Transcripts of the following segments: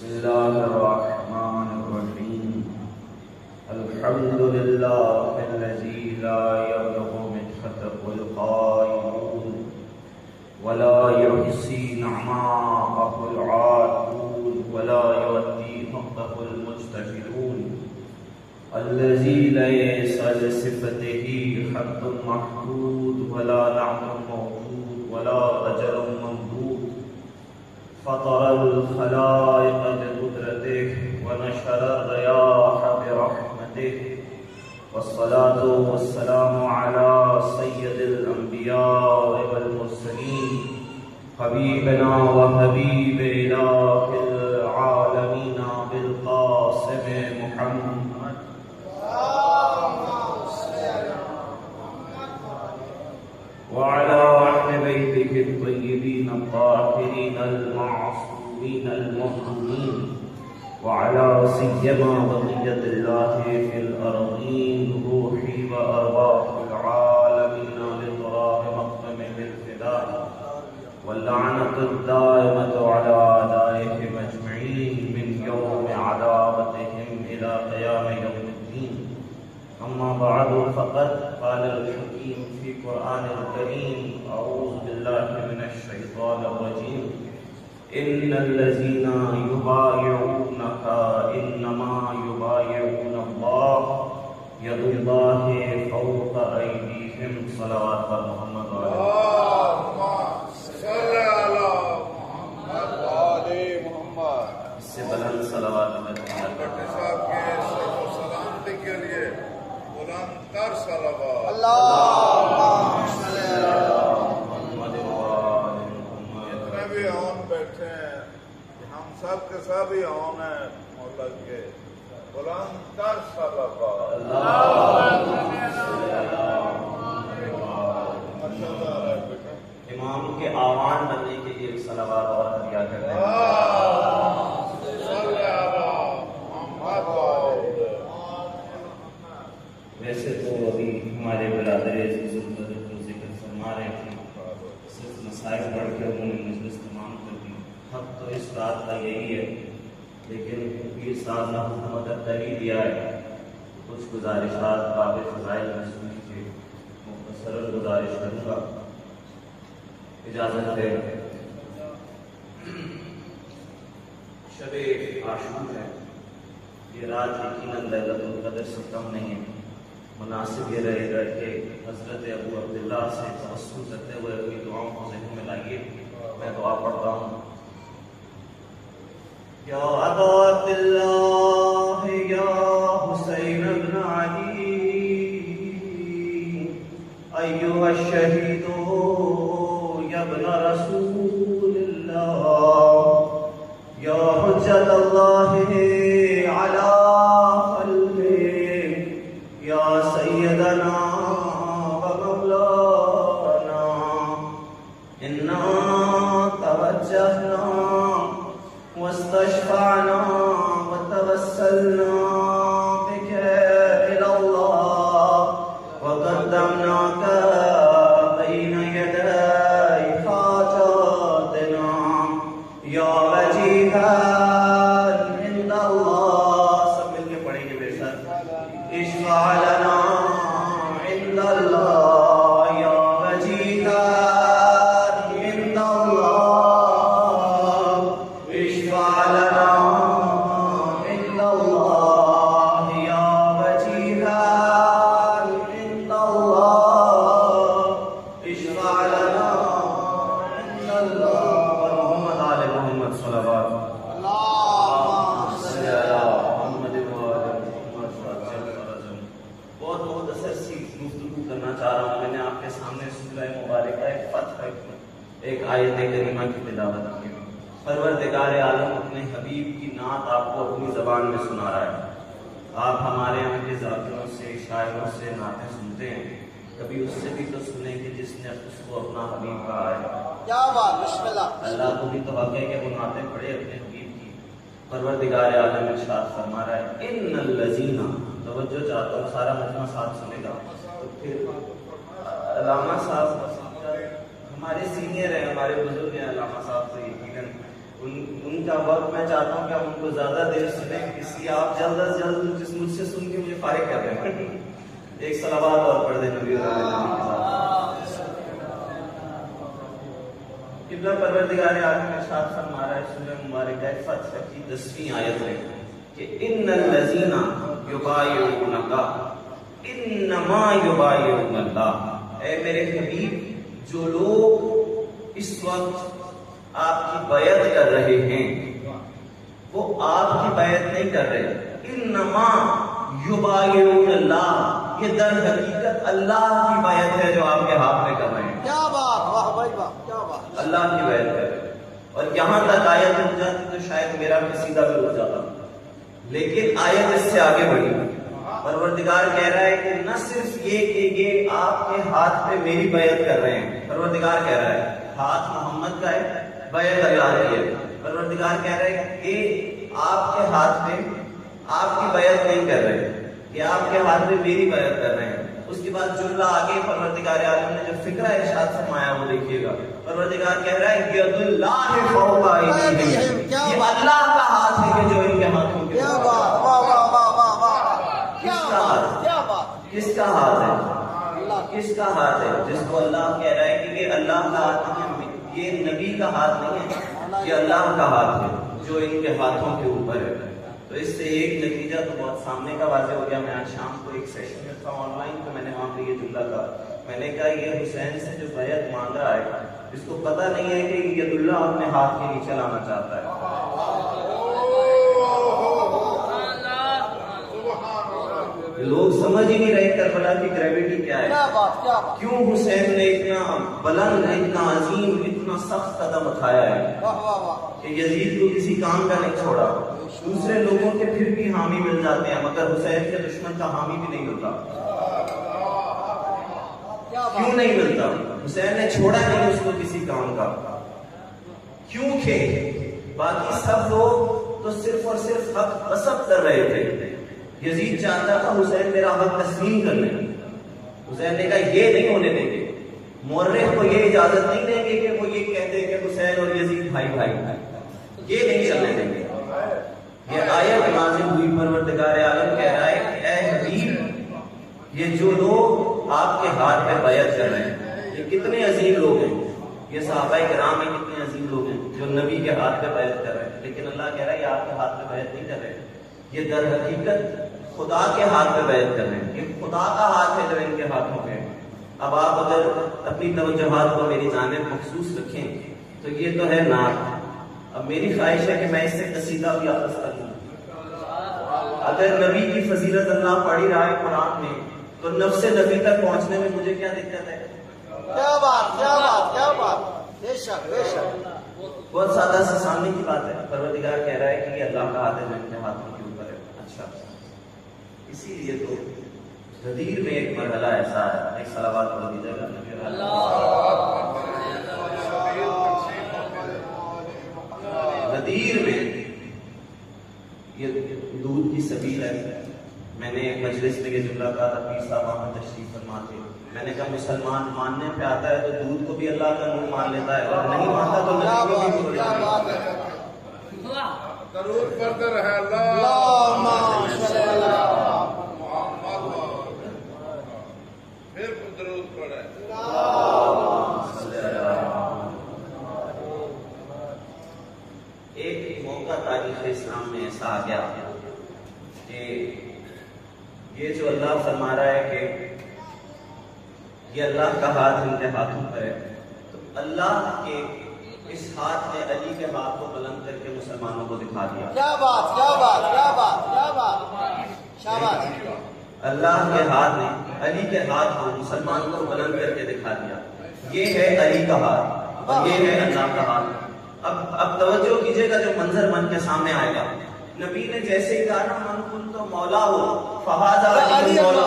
بسم الله الرحمن الرحيم. الحمد لله الذي لا يبلغ مدحته القائلون ولا يحصي نعماءه العادون ولا يؤدي حقه المجتهدون، الذي ليس لصفته حد محدود ولا نعت موجود ولا أجل ممدود، فطر الخلائق بقدرته ونشر الرياح برحمته، والصلاة والسلام على سيد الأنبياء والمرسلين حبيبنا وحبيب إله العالمين بالقاسم محمد وعلى أهل بيته الطيبين الطاهرين المعصومين المظلومين، وعلى سيما بقية الله في الأرضين روحي وأرواح العالمين لتراه مقدمه الفداء، واللعنة الدائمة على أعدائهم أجمعين من يوم عداوتهم إلى قيام يوم الدين. أما بعد، فقد قال الحكيم في قرآن الكريم: أعوذ بالله من الشيطان الرجيم. إن الذين يبايعونك إنما يبايعون الله يد الله فوق أيديهم. صلوات محمد اللهم صل على محمد وآل محمد. اس سے بلند صلوات بٹے صاحب کے صحبت و سلامتی کے لیے بلند تر صلوات. جتنے بھی ہون بیٹھے ہیں، ہم سب کے سب ہی ہون ہیں مولد کے، بلند تر صلوات. امام کے آوان بننے کے لیے صلوات اور دیا کرتے ہیں. ویسے تو ابھی ہمارے برادر عزیز القدر کو ذکر فرما رہے ہیں، صرف مسائل پڑھ کے انہوں نے مجلس تمام کر دی. حق تو اس بات کا یہی ہے، لیکن پیر صاحب نے حکومت دلی دیا ہے، کچھ گزارشات باب فضائل میں سنی تھی، مختصر گزارش کروں گا، اجازت ہے. شب عاشور ہے، یہ رات یقیناً لیلۃ القدر سے کم نہیں ہے. مناسب یہ رہے گا کہ حضرت ابو عبداللہ سے توسل کرتے ہوئے اپنی دعاؤں کو ذہن میں لائیے. میں دعا پڑھتا ہوں. یا ابا عبداللہ یا حسین ابن علی ایھا الشہید یا ابن رسول اللہ یا حجت اللہ علی یا سیدنا و مولانا، انا توجہنا واستشفعنا وتوسلنا بک الی اللہ وقدمناک بین یدی حاجاتنا یا وجیہا عند اللہ. سب مل کے پڑھیں گے بے شک. اشفع لنا عند اللہ یا وجیہا عند اللہ، اشفع لنا عند اللہ یا وجیہا عند اللہ، اشفع لنا عند اللہ. محمد آل محمد صلوات. بہت مختصر سی گفتگو کرنا چاہ رہا ہوں. میں نے آپ کے سامنے سورہ مبارکہ ایک فتح ایک آیت کریمہ کی تلاوت کی. پروردگار عالم اپنے حبیب کی نعت آپ کو اپنی زبان میں سنا رہا ہے. آپ ہمارے یہاں کے ذاکروں سے، شاعروں سے نعتیں سنتے ہیں، کبھی اس سے بھی تو سنیں کہ جس نے اس کو اپنا حبیب کہا ہے. کیا بات، بسم اللہ. اللہ کو بھی تو حق ہے کہ وہ نعتیں پڑھے اپنے حبیب کی. پروردگار عالم ارشاد فرما رہا ہے: ان الذین، توجہ چاہتا ہوں، سارا مجمع ساتھ سنے گا. تو پھر علامہ صاحب ہمارے سینئر ہیں، ہمارے بزرگ ہیں علامہ صاحب، تو یقیناً ان کا وقت میں چاہتا ہوں کہ ہم ان کو زیادہ دیر سنیں، اس لیے آپ جلد از جلد جس مجھ سے سن کے مجھے فارغ کر رہے ہیں. ایک صلوات اور پڑھ دیں نبی اور آل نبی کے ساتھ. قبلہ پروردگار عالم نے ارشاد فرما رہا ہے سورہ مبارکہ فتح کی 10ویں آیت میں کہ ان الذین یبایعونک انما یبایعون اللہ. اے میرے حبیب، جو لوگ اس وقت آپ کی بیعت کر رہے ہیں وہ آپ کی بیعت نہیں کر رہے. انما یبایعون اللہ، یہ در حقیقت اللہ کی بیعت ہے جو آپ کے ہاتھ میں کر رہے ہیں. کیا بات، واہ بھائی واہ، کیا بات. اللہ کی بیعت کر رہے ہیں. اور یہاں تک آیت رک جاتی تو شاید میرا قصیدہ بھی رک جاتا، لیکن آیت اس سے آگے بڑھی. پروردگار کہہ رہا ہے کہ نہ صرف یہ کہ یہ آپ کے ہاتھ پہ میری بیعت کر رہے ہیں. پروردگار کہہ رہا ہے ہاتھ محمد کا ہے، بیعت اللہ کی ہے. پروردگار کہہ رہے ہیں کہ آپ کے ہاتھ پہ آپ کی بیعت نہیں کر رہے، یہ آپ کے ہاتھ پہ میری بیعت کر رہے ہیں. اس کے بعد جملہ آگے پروردگار عالم نے جو فکرہ ارشاد فرمایا وہ دیکھیے گا. پروردگار کہہ رہا ہے ید اللہ فوق ایدیہم، یہ اللہ کا ہاتھ ہے کہ جو ان کے ہاتھوں کے کیا بات، واہ واہ واہ واہ واہ. کس کا ہاتھ؟ کیا بات. کس کا ہاتھ ہے؟ کس کا ہاتھ ہے جس کو اللہ کہہ رہا ہے کہ یہ اللہ کا ہاتھ ہے؟ یہ نبی کا ہاتھ نہیں ہے، یہ اللہ کا ہاتھ ہے جو ان کے ہاتھوں کے اوپر ہے. تو اس سے ایک نتیجہ تو بہت سامنے کا واضح ہو گیا. میں آج شام کو ایک سیشن میں تھا آن لائن، تو میں نے وہاں پہ یہ جملہ کہا. میں نے کہا یہ حسین سے جو بیعت مانگ رہا ہے اس کو پتہ نہیں ہے کہ ید اللہ اپنے ہاتھ کے نیچے لانا چاہتا ہے. لوگ سمجھ ہی نہیں رہے کربلا کی گریویٹی کیا ہے. کیا بات، کیا بات. کیوں حسین نے اتنا بلند، اتنا عظیم، اتنا سخت قدم اٹھایا ہے واہ واہ واہ. کہ یزید کو کسی کام کا نہیں چھوڑا. دوسرے لوگوں کے پھر بھی حامی مل جاتے ہیں مگر حسین کے دشمن کا حامی بھی نہیں ملتا. کیوں نہیں ملتا؟ حسین نے چھوڑا نہیں اس کو کسی کام کا. کیونکہ باقی سب لوگ تو صرف اور صرف حق غصب کر رہے تھے. یزید چاہتا تھا حسین میرا حق تسلیم کر لیں. حسین نے کہا یہ نہیں ہونے دیں گے. مورخ کو یہ اجازت نہیں دیں گے کہ وہ یہ کہتے کہ حسین اور یزید بھائی بھائی، یہ نہیں چلنے دیں گے. یہ آیت نازل ہوئی، پروردگار عالم کہہ رہا ہے کہ اے حبیب، یہ جو لوگ آپ کے ہاتھ پہ بیعت کر رہے ہیں یہ کتنے عظیم لوگ ہیں. یہ صحابہ کرام میں کتنے عظیم لوگ ہیں جو نبی کے ہاتھ پہ بیعت کر رہے ہیں. لیکن اللہ کہہ رہا ہے یہ آپ کے ہاتھ پہ بیعت نہیں کر رہے، یہ در حقیقت خدا کے ہاتھ پہ بیعت کر رہے ہیں. یہ خدا کا ہاتھ ہے جو ان کے ہاتھوں پہ ہے. اب آپ اگر اپنی توجہات کو میری جانب مخصوص رکھیں تو یہ تو ہے نعت. اب میری خواہش ہے کہ میں اس سے قصیدہ بھی آغاز کروں. اگر نبی کی فضیلت اللہ پڑھی رہا ہے قرآن میں تو نفس نبی تک پہنچنے میں مجھے کیا دقت ہے؟ کیا بات، کیا بات، کیا بات. بے شک، بے شک. بہت سادہ سے سامنے کی بات ہے. پروردگار کہہ رہا ہے کہ یہ اللہ کا ہاتھ ہے جو ان کے ہاتھوں کے اوپر ہے. اچھا، اسی لیے تو غدیر میں ایک مرحلہ ایسا ہے. ایک صلوات پڑھ دیجیے گا نبی غدیر میں یہ دودھ کی سبیل ہے. میں نے ایک مجلس میں یہ جملہ کہا تھا، پیر صاحب وہاں تشریف فرما تھے. میں نے کہا مسلمان ماننے پہ آتا ہے تو دودھ کو بھی اللہ کا نور مان لیتا ہے، اور نہیں مانتا تو نبی کو بھی کیا بات ہے. درود پڑھتے رہے اللہم صلی اللہ. پھر درود پڑھے. ایک موقع تاریخ اسلام میں ایسا آ گیا کہ یہ جو اللہ فرما رہا ہے کہ یہ اللہ کا ہاتھ ان کے ہاتھوں پر ہے، تو اللہ کے اس ہاتھ نے علی کے ہاتھ کو بلند کر کے مسلمانوں کو دکھا دیا. کیا بات، کیا بات، کیا بات، کیا بات. شاباش. اللہ کے ہاتھ نے علی کے ہاتھ کو مسلمانوں کو بلند کر کے دکھا دیا. یہ ہے علی کا ہاتھ اور یہ ہے اللہ کا ہاتھ. اب توجہ کیجئے گا جو منظر من کے سامنے آئے گا. نبی نے جیسے ہی کہا نا من کنت مولا ہو فہذا علی مولا،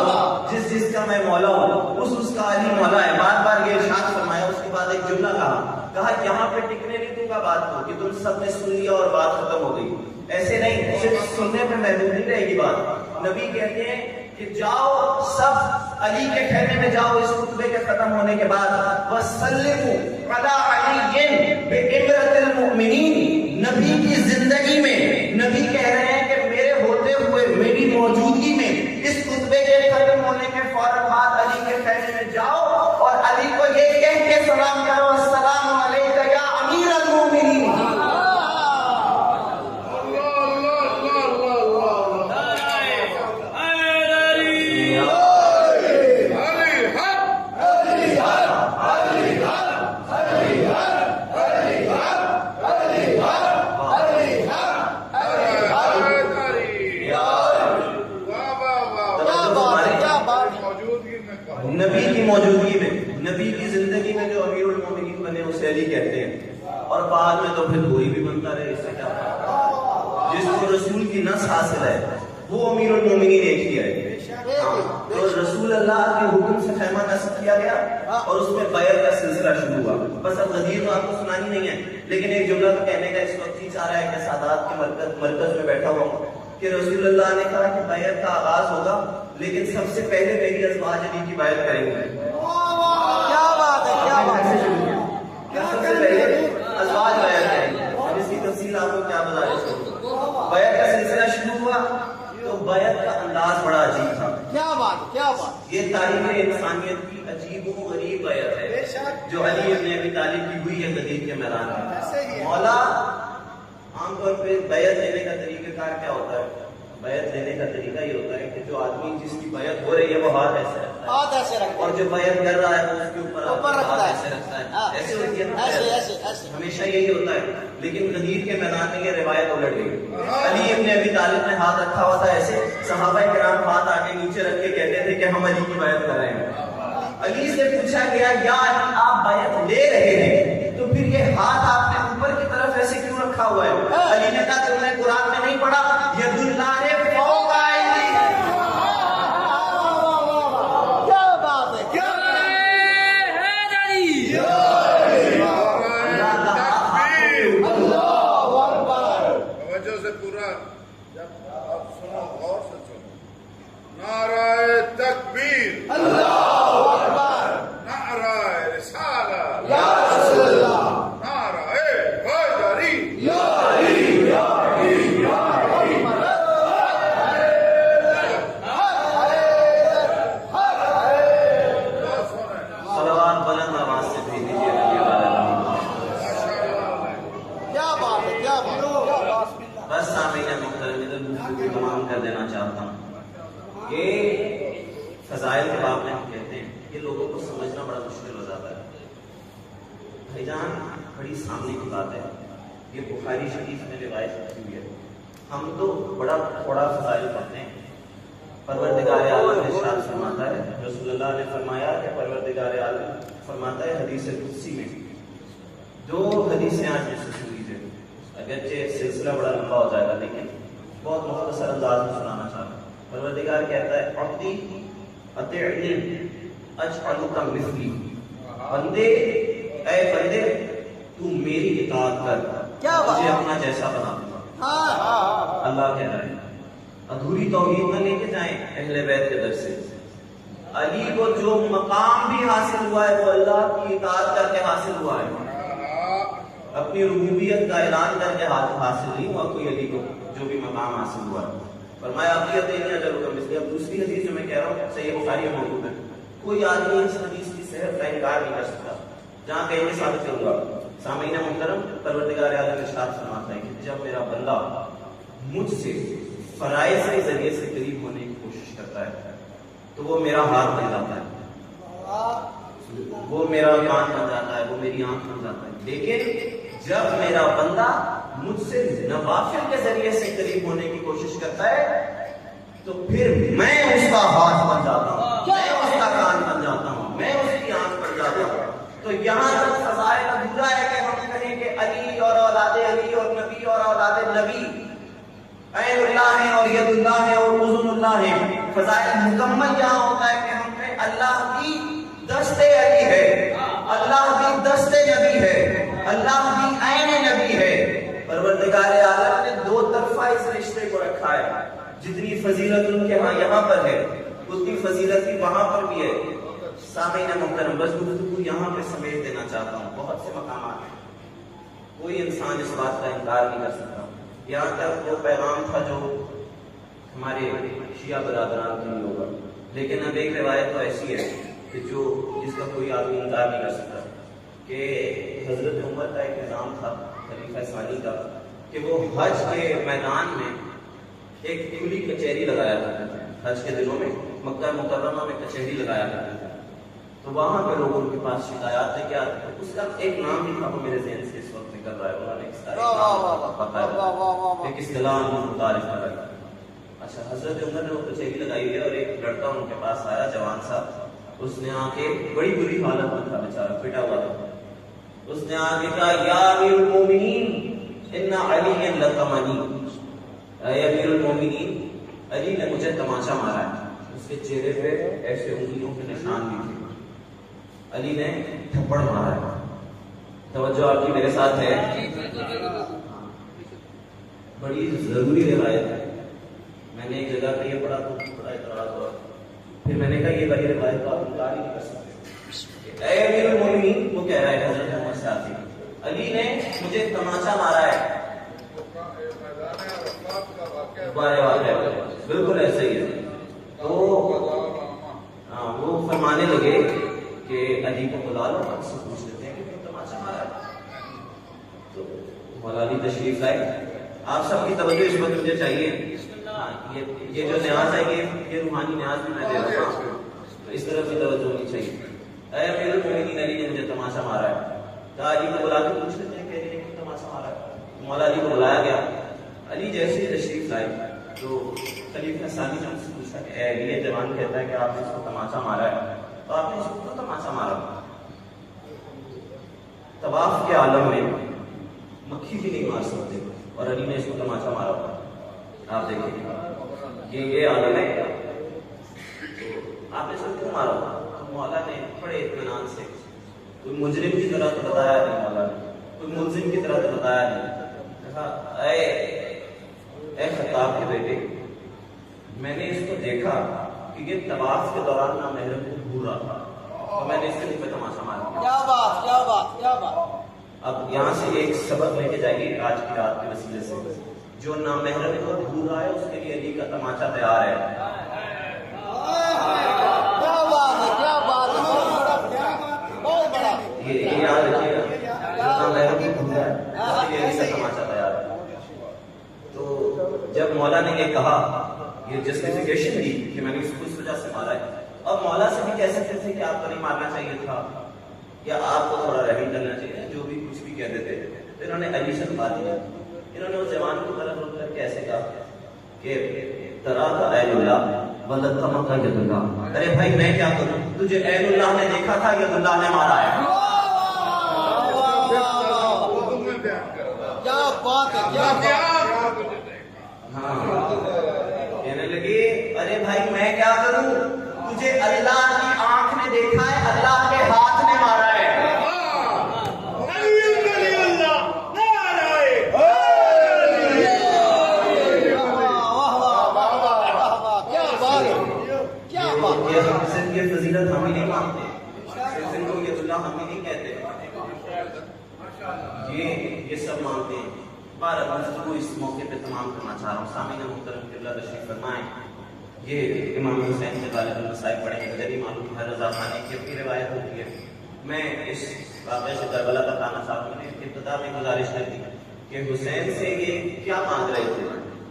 جس کا میں مولا ہوں اس کا علی مولا ہے. بار بار یہ ارشاد فرمایا. اس کے بعد ایک جملہ کہا یہاں پہ ٹکنے نہیں دوں گا بات کو کہ تم سب نے سن لیا اور بات ختم ہو گئی. ایسے نہیں، صرف سننے پہ محدود نہیں رہے گی بات. نبی کہتے ہیں کہ جاؤ سب علی کے خیمے میں جاؤ اس خطبے کے ختم ہونے کے بعد، وَسَلِّمُوا عَلَىٰ عَلِيٍّ بِعِبْرَةِ الْمُؤْمِنِينَ. کہتے ہیں، اور بعد میں تو پھر کوئی بھی بنتا رہے، اس سے کیا فرق؟ جس کو رسول کی نص حاصل ہے وہ امیر المومنین ایک ہی ہے۔ تو رسول اللہ کے حکم سے خیمہ نصب کیا گیا اور اس میں بیعت کا سلسلہ شروع ہوا۔ بس اب غدیر تو آپ کو سنانی نہیں ہے، لیکن ایک جملہ تو کہنے کا اس وقت ہی چاہ رہا ہے کہ سادات کے مرکز میں بیٹھا ہوا ہوں کہ رسول اللہ نے کہا کہ بیعت کا آغاز ہوگا، لیکن سب سے پہلے میری ازواج علی کی بیعت کریں گے۔ کیا بات ہے، کیا بات ہے، سب سے پہلے ازواج بیعت کریں گے۔ اب اس کی تفصیل آپ کو کیا بتائیں؟ بیعت کا سلسلہ شروع ہوا تو بیعت کا انداز بڑا عجیب تھا۔ کیا بات ہے، کیا بات، یہ تاریخ انسانیت کی عجیب و غریب بیعت ہے جو علی ابن ابی طالب کی ہوئی ہے غدیر کے میدان میں۔ مولا عام طور پہ بیعت لینے کا طریقہ کار کیا ہوتا ہے؟ بیعت لینے کا طریقہ یہ ہوتا ہے کہ جو آدمی جس کی بیعت ہو رہی ہے وہ ہاتھ ایسے رکھتا ہے، ہاتھ ایسے رکھتا اور جو بیعت کر رہا ہے وہ اس کے اوپر رکھتا ہاتھ ہے، ایسے رکھتا ہے، ایسے ہوتی ہے نا؟ ایسے ہمیشہ یہی ہوتا ہے، لیکن غدیر کے میدان میں یہ روایت الٹ گئی۔ علی ابن ابی طالب نے ہاتھ رکھا ہوا تھا ایسے، صحابہ کرام ہاتھ آگے نیچے رکھ کے کہتے تھے کہ ہم علی کی بیعت کر رہے ہیں۔ علی سے پوچھا گیا یا علی آپ بیعت لے رہے ہیں تو پھر یہ ہاتھ آپ نے اوپر کی طرف ایسے کیوں رکھا ہوا ہے؟ علی نے کہا تم نے قرآن میں نہیں پڑھا ید اللہ فوق ایدیہم، کیا بات ہے، کیا توجہ سے پورا جب آپ سنو غور سے سنو، نعرہ تکبیر، اللہ اکبر، نعرہ رسالہ، یا رسول اللہ، نعرہ حیدری، یا علی، یا علی، یا علی، صلوات بلند آواز سے بھیج دیجیے علی والا نبی۔ کیا بات ہے، کیا بات ہے، بس سامعین محترم ادھر گفتگو تمام کر دینا چاہتا ہوں کہ فضائل کے باب میں ہم کہتے ہیں کہ لوگوں کو سمجھنا بڑا مشکل ہو جاتا ہے۔ بھائی جان بڑی سامنے کی بات ہے، یہ بخاری شریف میں روایت کی ہوئی ہے، ہم تو بڑا تھوڑا فضائل پڑھتے ہیں۔ پروردگار عالم ارشاد فرماتا ہے، رسول اللہ نے فرمایا کہ پروردگار عالم فرماتا ہے حدیث قدسی میں، جو حدیثیں آج میں سے سن لیجیے، اگرچہ سلسلہ بڑا لمبا ہو جائے گا لیکن بہت مختصر انداز میں سنانا چاہتا ہوں۔ پروردگار کہتا ہے عبدی اطیعنی اجعلک مثلی، بندے اے بندے تو میری اطاعت کر، کیا بات، مجھے اپنا جیسا بنا دوں گا۔ ہاں، اللہ کہہ رہا ہے ادھوری توحید نہ لے کے جائیں اہل بیت کے در سے۔ علی کو جو مقام بھی حاصل ہوا ہے وہ اللہ کی اطاعت کر کے حاصل ہوا ہے، اپنی ربوبیت کا اعلان کر کے حاصل نہیں ہوا کوئی علی کو جو بھی مقام حاصل ہوا ہے۔ فرمایا اقلیت نہیں ضرور، اس لیے اب دوسری حدیث جو میں کہہ رہا ہوں صحیح بخاری میں موجود ہے، کوئی آدمی اس حدیث کی صحت کا انکار نہیں کر سکتا، جہاں کہیں میں ثابت کروں گا۔ سامعین محترم پروردگار عالم ارشاد فرماتا ہے کہ جب میرا بندہ مجھ سے فرائض کے ذریعے سے قریب ہونے کی کوشش کرتا ہے تو وہ میرا ہاتھ بن جاتا ہے، وہ میرا کان بن جاتا ہے، وہ میری آنکھ بن جاتا ہے، لیکن جب میرا بندہ مجھ سے نوافل کے ذریعے سے قریب ہونے کی کوشش کرتا ہے تو پھر میں اس کا ہاتھ بن جاتا ہوں، میں اس کا کان بن جاتا ہوں، میں اس کی آنکھ بن جاتا ہوں۔ تو یہاں تک فضائل ادھورا ہے کہ ہم کہیں کہ علی اور اولاد علی اور نبی اور اولاد نبی عین اللہ ہے اور ید اللہ ہے اور اذن اللہ ہے۔ فضائل مکمل یہاں ہوتا ہے کہ ہم کہیں اللہ کی دست علی ہے، اللہ کی دست نبی ہے، اللہ کی عین نبی ہے۔ پروردگار عالم نے دو طرفہ اس رشتے کو رکھا ہے، جتنی فضیلت ان کے ہاں یہاں پر ہے اتنی فضیلت بھی وہاں پر بھی ہے۔ سامعین محترم بس گفتگو یہاں پہ سمیٹ دینا چاہتا ہوں، بہت سے مقامات ہیں، کوئی انسان اس بات کا انکار نہیں کر سکتا۔ یہاں تک وہ پیغام تھا جو ہمارے شیعہ برادران کے لیے ہوگا، لیکن اب ایک روایت تو ایسی ہے کہ جس کا کوئی آدمی انکار نہیں کر سکتا کہ حضرت عمر کا ایک نظام تھا خلیفہ ثانی کا کہ وہ حج کے میدان میں ایک کھلی کچہری لگایا کرتے تھے۔ حج کے دنوں میں مکہ مکرمہ میں کچہری لگایا کرتے تھے، تو وہاں پہ لوگوں کے پاس شکایات ہے کیا اس کا ایک نام بھی تھا وہ میرے ذہن سے اس وقت نکل رہا ہے، انہوں نے ایک اصطلاح متعارف کرائی۔ اچھا حضرت عمر نے وہ کچہری لگائی ہے اور ایک لڑکا ان کے پاس آیا جوان صاحب، اس نے آ کے بڑی بری حالت میں تھا بیچارہ، پٹا ہوا تھا، اس نے آگے کہا یا امیر المومنین ان علی لطمنی، اے امیر المومنین علی نے مجھے تماچا مارا ہے. اس کے چہرے پہ ایسے انگلیوں کے نشان بھی تھے. علی نے تھپڑ مارا ہے. توجہ آپ کی میرے ساتھ ہے. بڑی ضروری روایت ہے. میں نے ایک جگہ پہ یہ پڑھا تو بڑا اعتراض ہوا. پھر میں نے کہا یہ بڑی روایت تو آپ انکار ہی نہیں کر سکتے. اے امیر المومنین وہ کہہ رہا ہے حضرت محمد سے آتی علی نے مجھے تماچا مارا ہے. بالکل ایسے ہی ہے. تو وہ فرمانے لگے کہ علی کو بلا لو آپ سے پوچھ لیتے ہیں کہ تماچا مارا ہے. تو مولا علی تشریف لائے. آپ سب کی توجہ اس وقت مجھے چاہیے. یہ جو نیاز ہے یہ روحانی نیاز بھی میں دے رہا ہوں. اس طرف بھی توجہ ہونی چاہیے. اے امیر المومنین علی نے مجھے تماچا مارا ہے. تو علی کو بلا کے پوچھ لیتے ہیں کہ علی نے تماچا مارا ہے. مولا علی کو بلایا گیا. علی جیسے ہی تشریف لائے تو خلیفہ ثانی نے سے پوچھا کہ اے علی یہ جوان کہتا ہے کہ آپ نے اس کو تماچا مارا ہے تو آپ نے اس کو کیوں تماچا مارا؟ طواف کے عالم میں مکھی بھی نہیں مار سکتے اور علی نے اس کو تماچا مارا. آپ دیکھیں یہ عالم ہے. آپ نے اس کو کیوں مارا؟ تو مولا نے بڑے اطمینان سے کوئی مجرم کی طرح تو بتایا نہیں. مولا نے کوئی ملزم کی طرح تو بتایا نہیں. اے خطاب کے بیٹے میں نے اس کو دیکھا کہ یہ طواف کے دوران نامحرم کو گھور رہا تھا تو میں نے اس کے منہ پہ تماچا مارا. کیا بات کیا بات کیا بات. اب یہاں سے ایک سبق لے کے جائیے آج کی رات کے وسیلے سے. جو نامحرم کو گھور رہا ہے اس کے لیے علی کا تماچا تیار ہے. کیا بات ہے کیا بات ہے. بہت بڑا یہ یاد رکھیے گا جو نامحرم کو گھور رہا ہے اس کے لیے علی کا تماچا تیار ہے. تو جب مولا نے یہ کہا یہ جسٹیفیکیشن دی کہ میں نے اس کو اس وجہ سے مارا ہے. اب مولا سے بھی کہہ سکتے تھے کہ آپ کو نہیں مارنا چاہیے تھا یا آپ کو تھوڑا رحم کرنا چاہیے جو بھی کچھ بھی کہتے تھے. انہوں نے علی سے بات دیا. انہوں نے اس جوان کی طرف رک کر کیسے کہا کہ ترا کا عین اللہ ولتما کا ید اللہ. ارے بھائی میں کیا کروں تجھے عین اللہ نے دیکھا تھا ید اللہ نے مارا ہے. کیا بات ہے کیا کہنے لگے ارے بھائی میں کیا کروں تجھے اللہ کی آنکھ نے دیکھا ہے اللہ کے ہاتھ نے مارا ہے. یہ فضیلت ہم ہی نہیں مانتے. یہ اللہ ہم ہی نہیں کہتے. یہ سب مانتے ہیں. بارہ کو اس موقع پہ تمام کرنا چاہ رہا ہوں. سامعین محترم قبلہ تشریف فرمائیں. یہ امام حسین کے غالب المصائب پڑھیں گے. جلی معلوم ہے رضا خانی کی اپنی روایت ہوتی ہے. میں اس واقعے سے کربلا بتانا چاہتا ہوں. ابتدا میں گزارش کر دی کہ حسین سے یہ کیا مانگ رہے تھے.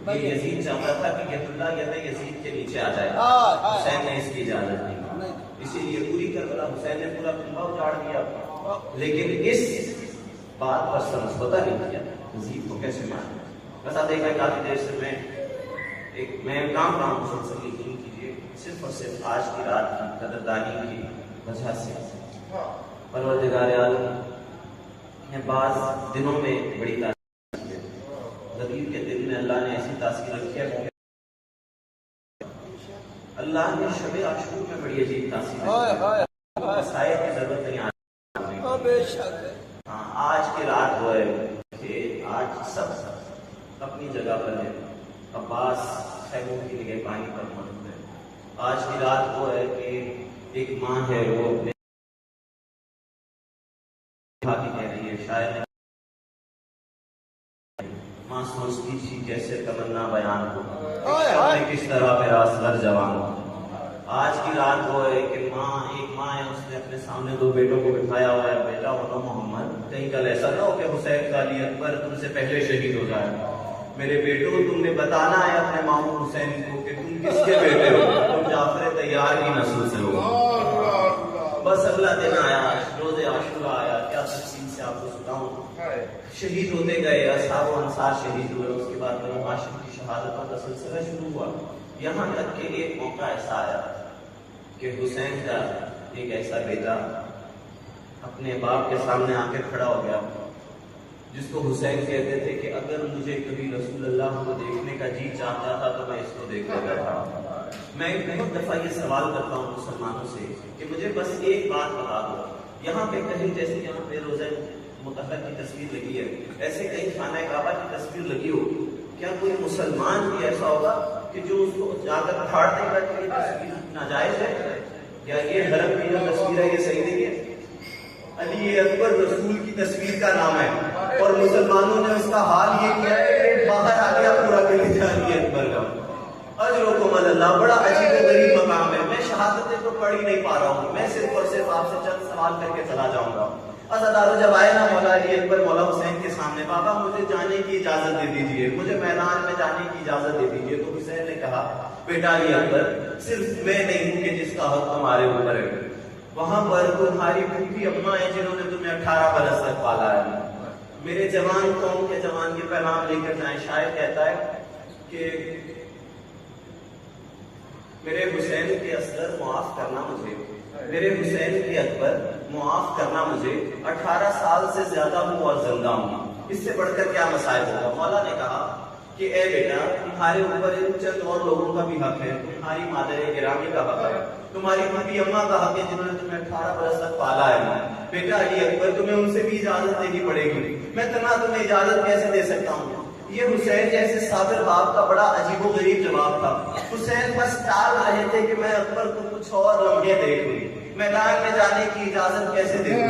یہ یزید چاہتا تھا کہ ید اللہ یزید کے نیچے آ جائے. حسین نے اس کی اجازت نہیں. اسی لیے پوری کربلا حسین نے پورا کنبہ اجاڑ دیا لیکن اس بات پر سمجھوتا نہیں کیا یزید کو کیسے مارنا. بس آپ دیکھا کافی دیر سے میں کام مسلسل یقین کیجیے صرف اور صرف آج کی رات کی قدردانی کی وجہ سے پروردگار عالم نے بعض دنوں میں بڑی تاثیر کی ہے. غدیر کے دن میں اللہ نے ایسی تاثیر رکھی ہے. اللہ نے شب عاشور میں بڑی عجیب تاثیر رکھی ہے. سائے کی ضرورت نہیں آتی. آج کی رات وہ ہے کہ آج سب اپنی جگہ پر ہے. عباس خیموں کی نگہ پانی پر موجود ہے. آج کی رات وہ ہے کہ ایک ماں ہے وہ اپنے کہہ رہی ہے شاید ماں سوچتی تھی کیسے تمنا بیان ہو کس طرح میرا اصغر جوان ہو. آج کی رات وہ ہے کہ ایک ماں ہے اس نے اپنے سامنے دو بیٹوں کو بٹھایا ہوا ہے. بیٹا ہونا محمد کہیں کل ایسا نہ ہو کہ حسین کا علی اکبر تم سے پہلے شہید ہو جائے. میرے بیٹوں تم نے بتانا ہے اپنے ماموں حسین کو کہ تم کس کے بیٹے ہو. تم جعفر طیار کی نسل سے ہو. بس اگلا دن آیا روز عاشورہ آیا. کیا تفصیل سے آپ کو سناؤں. شہید ہوتے گئے اصحاب و انصار شہید ہوئے. اس کے بعد بنو ہاشم کی شہادتوں کا سلسلہ شروع ہوا. یہاں تک کہ ایک موقع ایسا آیا کہ حسین کا ایک ایسا بیٹا اپنے باپ کے سامنے آ کے کھڑا ہو گیا، جس کو حسین کہتے تھے کہ اگر مجھے کبھی رسول اللہ کو دیکھنے کا جی چاہتا تھا تو میں اس کو دیکھ لیتا تھا۔ میں بہت دفعہ یہ سوال کرتا ہوں مسلمانوں سے کہ مجھے بس ایک بات بتا دو، یہاں پہ کہیں جیسے یہاں پہ روزہ مطہر کی تصویر لگی ہے، ایسے کہیں خانہ کعبہ کی تصویر لگی ہو، کیا کوئی مسلمان بھی ایسا ہوگا کہ جو اس کو جا کر پھاڑ دے گا کہ یہ تصویر ناجائز ہے، یا یہ حرم کی جو تصویر ہے یہ صحیح نہیں ہے؟ علی اکبر رسول کی تصویر کا نام ہے، اور مسلمانوں نے اس کا حال یہ کیا ہے کہ باہر آ گیا پورا کلیجہ علی اکبر کا۔ اجرکم اللہ، بڑا عجیب و غریب مقام ہے۔ میں شہادتیں تو پڑھ ہی نہیں پا رہا ہوں، میں صرف اور صرف آپ سے چند سوال کر کے چلا جاؤں گا۔ عزادارو جب آئے نا مولا علی اکبر مولا حسین کے سامنے، بابا مجھے جانے کی اجازت دے دیجئے، مجھے میدان میں جانے کی اجازت دے دیجئے، تو حسین نے کہا بیٹا علی اکبر صرف میں نہیں ہوں کہ جس کا حق تمہارے اوپر ہے، وہاں پر تمہاری پھوپھی اماں ہیں جنہوں نے تمہیں 18 برس تک پالا ہے۔ میرے جوان قوم کے جوان کے پیغام لے کر جائیں۔ شاعر کہتا ہے کہ میرے حسین کے اصغر معاف کرنا مجھے، میرے حسین کے اکبر معاف کرنا مجھے، 18 سال سے زیادہ ہوں اور زندہ ہوں، اس سے بڑھ کر کیا مسائل ہوگا۔ مولا نے کہا کہ اے بیٹا تمہارے اوپر ان چند اور لوگوں کا بھی حق ہے، تمہاری مادر گرامی کا حق ہے، تمہاری پھوپھی اماں کا حق ہے جنہوں نے تمہیں 18 برس تک پالا ہے۔ بیٹا علی اکبر تمہیں ان سے بھی اجازت دینی پڑے گی، میں تنہا تمہیں اجازت کیسے دے سکتا ہوں؟ یہ حسین جیسے صابر باپ کا بڑا عجیب و غریب جواب تھا۔ حسین بس ٹال رہے تھے کہ میں اکبر کو کچھ اور لمحے دیکھ لوں، میدان میں جانے کی اجازت کیسے دے دوں؟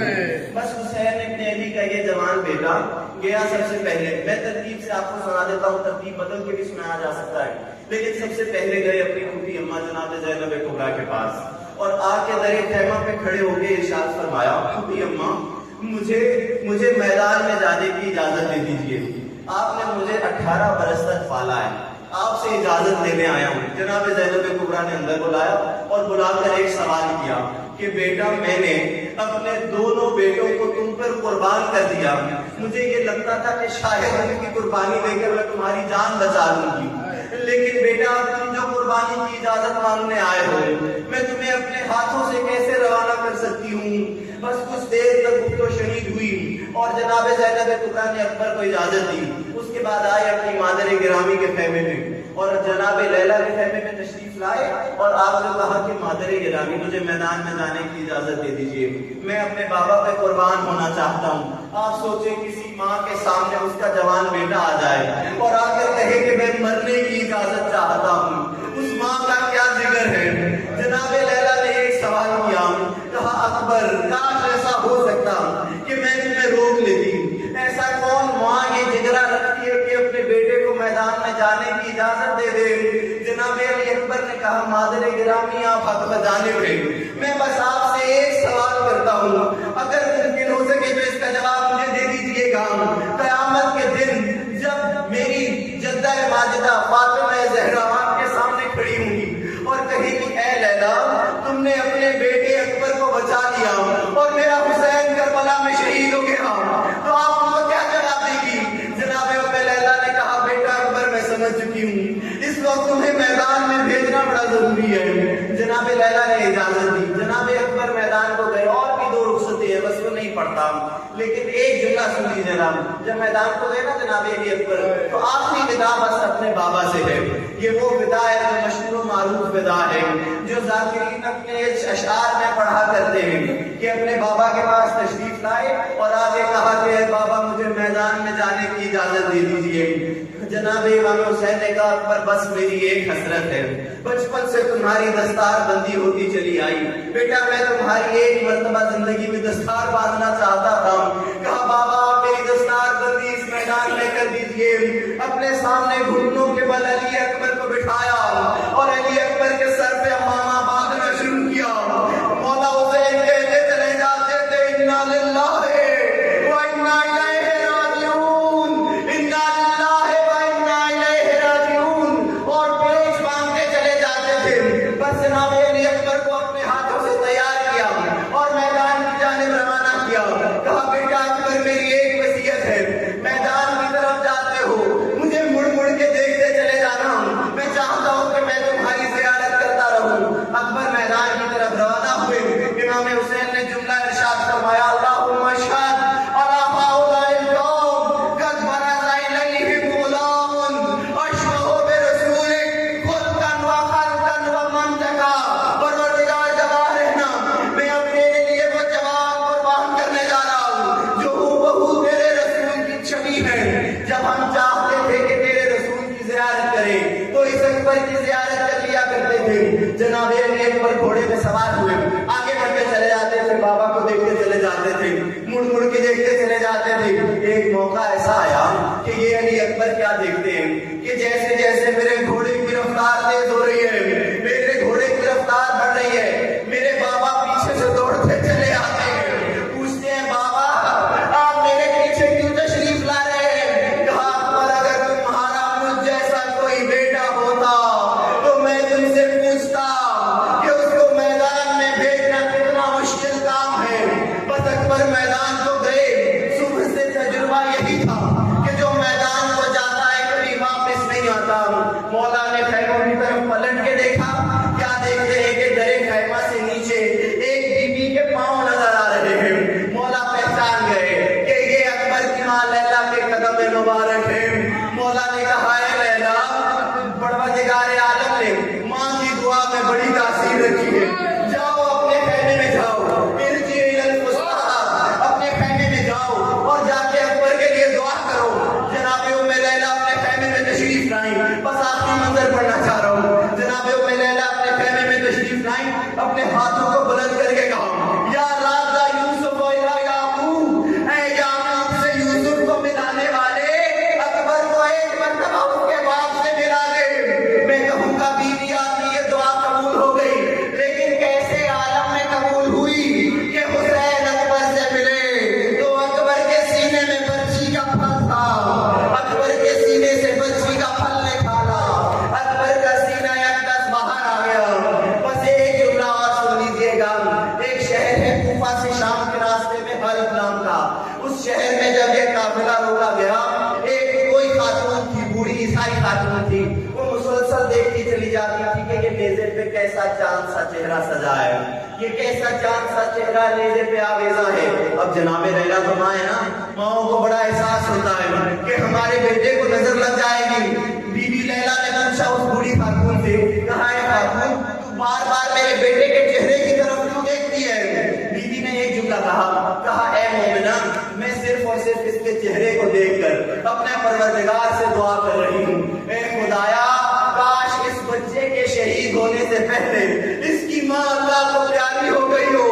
بس حسین ابن علی کا یہ جوان بیٹا گیا سب سے پہلے، میں ترتیب سے آپ کو سنا دیتا ہوں، ترتیب بدل کے بھی سنایا جا سکتا ہے، لیکن سب سے پہلے گئے اپنی پھوپھی اماں جناب زینب کبریٰ کے پاس، اور آ کے درِ خیمہ پہ کھڑے ہو کے ارشاد فرمایا پھوپھی اماں مجھے میدان میں جانے کی اجازت دے دیجیے، آپ نے مجھے 18 برس تک پالا ہے، آپ سے اجازت لینے آیا ہوں۔ جناب زینب کبریٰ نے اندر بلایا اور بلا کر ایک سوال کیا کہ بیٹا میں نے اپنے دونوں بیٹوں کو تم پر قربان کر دیا، مجھے یہ لگتا تھا کہ شاید ان کی قربانی دے کر میں تمہاری جان بچا لوں گی، لیکن بیٹا تم جو قربانی کی اجازت مانگنے آئے ہو، میں تمہیں اپنے ہاتھوں سے کیسے روانہ کر سکتی ہوں؟ بس کچھ دیر تک گفت و شنید ہوئی اور جناب زینب کبریٰ نے اکبر کو اجازت دی۔ اس کے بعد آئے اپنی مادر گرامی کے خیمے میں اور جناب لیلا کے خیمے میں تشریف لائے، اور آپ نے کہا کہ مادر گرامی مجھے میدان میں جانے کی اجازت دے دیجیے، میں اپنے بابا پہ قربان ہونا چاہتا ہوں۔ آپ سوچیں کسی ماں کے سامنے اس کا جوان بیٹا آ جائے اور آ کر کہے کہ میں مرنے کی اجازت چاہتا ہوں، اس ماں کا کیا جگر ہے؟ جناب لیلا نے ایک سوال کیا، کہا اکبر کاش ایسا ہو سکتا کہ میں تمہیں روک لیتی، ایسا کون ماں یہ جگرا رکھتی ہے کہ اپنے بیٹے کو میدان میں جانے کی اجازت دے دے؟ جناب علی اکبر نے کہا مادر گرامی آپ حق بجانب ہیں، میں بس آپ سے ایک سوال کرتا ہوں، اگر ممکن ہو سکے تو اس کا جواب مجھے دے دیجیے گا۔ قیامت کے دن جب میری جدہ ماجدہ فاطمہ زہرا آپ کے سامنے کھڑی ہوں گی اور کہے گی اے لیلا تم نے اپنے بیٹے اکبر کو بچا لیا اور میرا حسین کربلا میں شہید ہو گیا، تو آپ ان کو کیا جواب دے گی؟ جناب ام لیلا نے کہا بیٹا اکبر میں سمجھ چکی ہوں، اس وقت تمہیں میدان میں بھیجنا بڑا ضروری ہے۔ جناب لیلا نے اجازت دی، جناب اکبر میدان کو گئے، اور بھی 2 رخصتیں ہیں بس وہ نہیں پڑھتا، لیکن ایک جملہ سن لیجیے نا، جب میدان کو گئے نا جناب علی اکبر تو آخری ودا بس اپنے بابا سے ہے، یہ وہ ودا ہے جو مشہور و معروف ودا ہے جو ذاکرین اپنے اشعار میں پڑھا کرتے ہیں کہ اپنے بابا کے پاس تشریف لائے اور آگے کہا کہ اے بابا مجھے میدان میں جانے کی اجازت دے دیجیے۔ جناب امام حسین نے کہا اکبر بس میری ایک حسرت ہے، بچپن سے تمہاری دستار بندی ہوتی چلی آئی، بیٹا میں تمہاری ایک مرتبہ زندگی میں دستار باندھنا چاہتا تھا۔ کہا بابا آپ میری دستار بندی اس میدان میں کر دیجیے۔ اپنے سامنے گھٹنوں کے بل علی اکبر کو بٹھایا اور علی اکبر کے سر پہ امامہ باندھنا شروع کیا۔ مولا حسین کہتے چلے جاتے تھے انا للہ و انا الیہ راجعون، انا للہ و انا الیہ راجعون، اور پیش باندھتے چلے جاتے تھے۔ بس جناب علی اکبر کو اپنے ہاتھوں سے تیار کیا اور میدان کی جانب روانہ کیا۔ کہا بیٹا اکبر میری ایک وصیت ہے، میدان کی طرف جاتے ہو مجھے مڑ مڑ کے دیکھتے چلے جانا، میں چاہتا ہوں کہ میں تمہاری جب ہم چاہتے تھے کہ تیرے رسول کی زیارت کریں تو اس اکبر کی زیارت کر لیا کرتے تھے. جناب اکبر گھوڑے پہ سوار ہوئے آگے بڑھتے چلے جاتے تھے, بابا کو دیکھتے چلے جاتے تھے, مڑ مڑ کے دیکھتے چلے جاتے تھے. ایک موقع ایسا آیا کہ یہ علی اکبر کیا دیکھتے ہیں کہ جیسے جیسے میرے گھوڑے کی رفتار تیز ہو رہی ہے, میرے گھوڑے کی رفتار بڑھ رہی ہے, میرے بابا پیچھے سے دوڑتے چلے آتے ہیں. پوچھتے ہیں بابا آپ میرے پیچھے کیوں تشریف لا رہے ہیں؟ کہا اکبر اگر تمہارا مجھ جیسا کوئی بیٹا ہوتا تو میں تم سے پوچھتا کہ اس کو میدان میں بھیجنا کتنا مشکل کام ہے. بس اکبر میدان کو گئے, صبح سے تجربہ یہی تھا کہ جو میدان کو جاتا ہے کبھی واپس نہیں آتا. مولا نے خیموں کی طرف پلٹ کے دیکھا, کیا دیکھتے ہیں کہ درے خیمہ سے نیچے ایک بی بی کے پاؤں نظر آ رہے ہیں. مولا پہچان گئے کہ یہ اکبر کی ماں لیلا کے قدم مبارک ہے. مولا نے کہا ہے لیلا, پروردگار عالم نے ماں کی دعا میں بڑی تاثیر رکھی ہے, جاؤ اپنے خیمے میں جاؤ, ارجعی الی الفسطیٰ, اپنے خیمے میں جاؤ اور جا کے اکبر کے لیے دعا کرو. جناب ام لیلا اپنے خیمے میں تشریف لائیں. بس آخری منظر پڑھنا چاہ رہا ہوں. جناب ام لیلا اپنے خیمے میں تشریف لائیں, اپنے ہاتھوں کو بلند کر کے کہا یا راضا یوسف و الی یعقوب, اے یعقوب سے یوسف کو ملانے والے اکبر کو ایک مرتبہ اس کے باپ سے ملا دے. میں کہوں گا بیوی آپ کی یہ دعا قبول ہو گئی, لیکن کیسے عالم میں قبول ہوئی کہ حسین اکبر سے ملے تو اکبر کے سینے میں برچھی کا پھل تھا, اکبر کے سینے سے برچھی کا پھل نکالا, اکبر کا سینہ یکدم باہر آ گیا. بس ایک جملہ اور سن لیجیے گا. ایک شہر ہے کوفہ سے شام کے راستے میں حلب نام کا, اس شہر میں جب یہ قافلہ روکا گیا, ایک کوئی خاتون تھی, بوڑھی عیسائی خاتون تھی, وہ مسلسل دیکھتی چلی جاتی تھی کہ یہ نیزے پہ کیسا چاند سا چہرہ سجا ہے, یہ کیسا چاند سا چہرہ نیزے پہ آویزا ہے. اب جناب لیلا تو ماں ہے نا, ماؤں کو بڑا احساس ہوتا ہے کہ ہمارے بیٹے کو نظر لگ جائے گی. بی بی لیلا نے پوچھا اس بوڑھی خاتون سے, کہا ہے خاتون تو بار بار میرے بیٹے کے چہرے کی طرف کیوں دیکھتی ہے؟ بی بی نے ایک جملہ کہا اے مومنہ, میں صرف اور صرف اس کے چہرے کو دیکھ کر اپنے پروردگار سے دعا کر رہی ہوں, اے خدایا کاش اس بچے کے شہید ہونے سے پہلے اس کی ماں اللہ کو پیاری ہو گئی ہو.